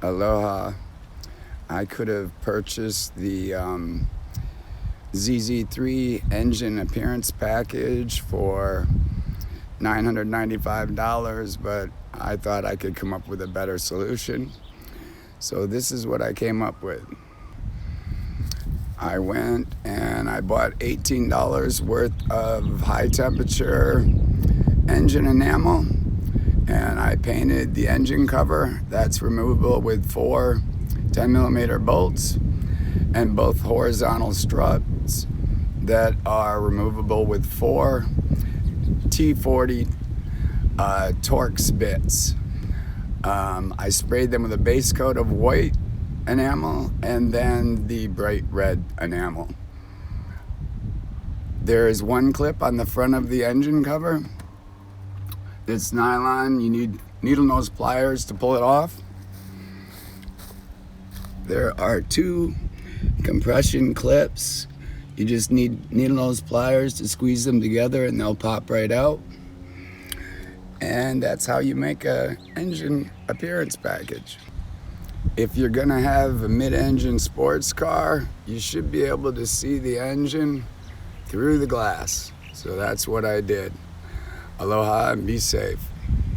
Aloha. I could have purchased the ZZ3 engine appearance package for $995, but I thought I could come up with a better solution. So this is what I came up with. I went and I bought $18 worth of high temperature engine enamel, and I painted the engine cover. That's removable with 4 10mm bolts, and both horizontal struts that are removable with 4 T40 Torx bits. I sprayed them with a base coat of white enamel and then the bright red enamel. There is one clip on the front of the engine cover. It's nylon. You need needle nose pliers to pull it off. There are 2 compression clips. You just need needle nose pliers to squeeze them together and they'll pop right out. And that's how you make a engine appearance package. If you're gonna have a mid-engine sports car, you should be able to see the engine through the glass. So that's what I did. Aloha and be safe.